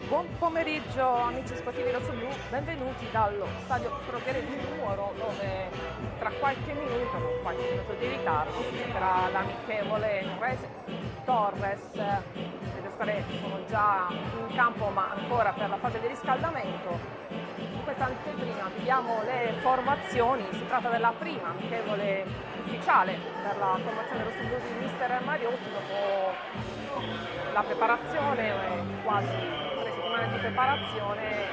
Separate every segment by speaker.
Speaker 1: Buon pomeriggio amici sportivi rossoblu, benvenuti dallo stadio Strogheri di Nuoro dove tra qualche minuto, con qualche minuto di ritardo, si giocherà l'amichevole Nuorese-Torres. Le squadre sono già in campo ma ancora per la fase di riscaldamento. In questa anteprima vediamo le formazioni, si tratta della prima amichevole ufficiale per la formazione rossoblu di mister Mariotti dopo la preparazione, quasi 3 settimane di preparazione.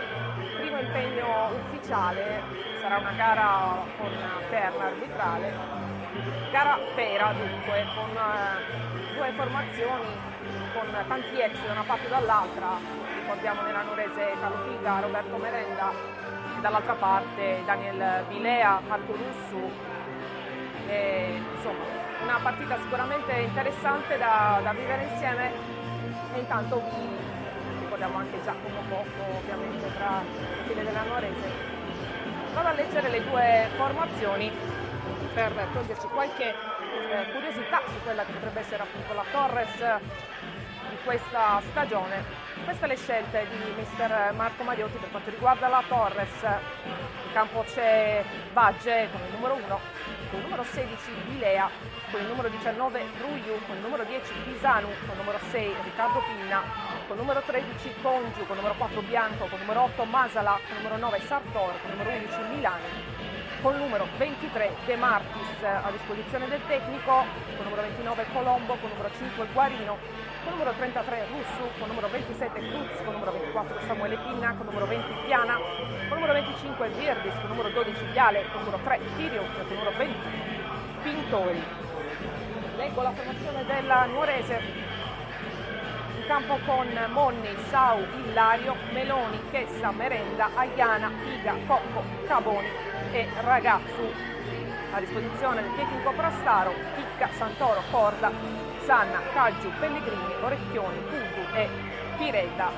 Speaker 1: Primo impegno ufficiale sarà una gara con terna arbitrale, gara vera dunque, con due formazioni con tanti ex da una parte e dall'altra. Ricordiamo nella Nuorese Carlo Piga, Roberto Merenda, e dall'altra parte Daniel Vilea, Marco Russu. Insomma, una partita sicuramente interessante da vivere insieme, e intanto vi ricordiamo anche Giacomo Bocco ovviamente tra le file della Nuorese. Vado a leggere le due formazioni per toglierci qualche curiosità su quella che potrebbe essere appunto la Torres di questa stagione. Queste le scelte di mister Marco Mariotti per quanto riguarda la Torres. In campo c'è Vagge con il numero 1, con il numero 16 Vilea, con il numero 19 Ruiu, con il numero 10 Pisanu, con il numero 6 Riccardo Pinna, con il numero 13 Congiu, con il numero 4 Bianco, con il numero 8 Masala, con il numero 9 Sartor, con il numero 11 Milani, con il numero 23 De Martis a disposizione del tecnico, con il numero 29 Colombo, con il numero 5 Guarino, con il numero 33 Russu, con il numero 27 Cruz, con il numero 24 Samuele Pinna, con il numero 20 Piana, con il numero 25 Virdis, con il numero 12 Viale, con il numero 3 Tirio, con il numero 20 Pintori. Leggo la formazione della Nuorese. In campo con Monni, Sau, Illario, Meloni, Chessa, Merenda, Aiana, Piga, Cocco, Caboni e Ragazzu. A disposizione del tecnico Prastaro, Ticca, Santoro, Corda, Sanna, Caggiu, Pellegrini, Orecchioni, Pudu e Pirella.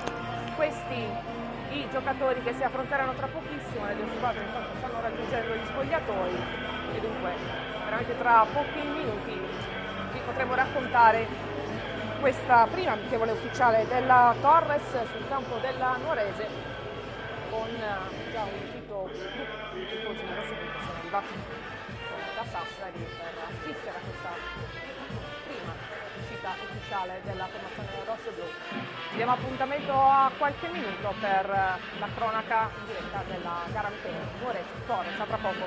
Speaker 1: Questi i giocatori che si affronteranno tra pochissimo. Le due squadre intanto stanno raggiungendo gli spogliatoi e dunque veramente tra pochi minuti vi potremo raccontare questa prima amichevole ufficiale della Torres sul campo della Nuorese, con già un invito di tifosi rossoblu che sono arrivati da Sassari per assistere a questa prima uscita ufficiale della formazione rossoblu. Ci diamo appuntamento a qualche minuto per la cronaca in diretta della gara amichevole Nuorese Torres. A tra poco.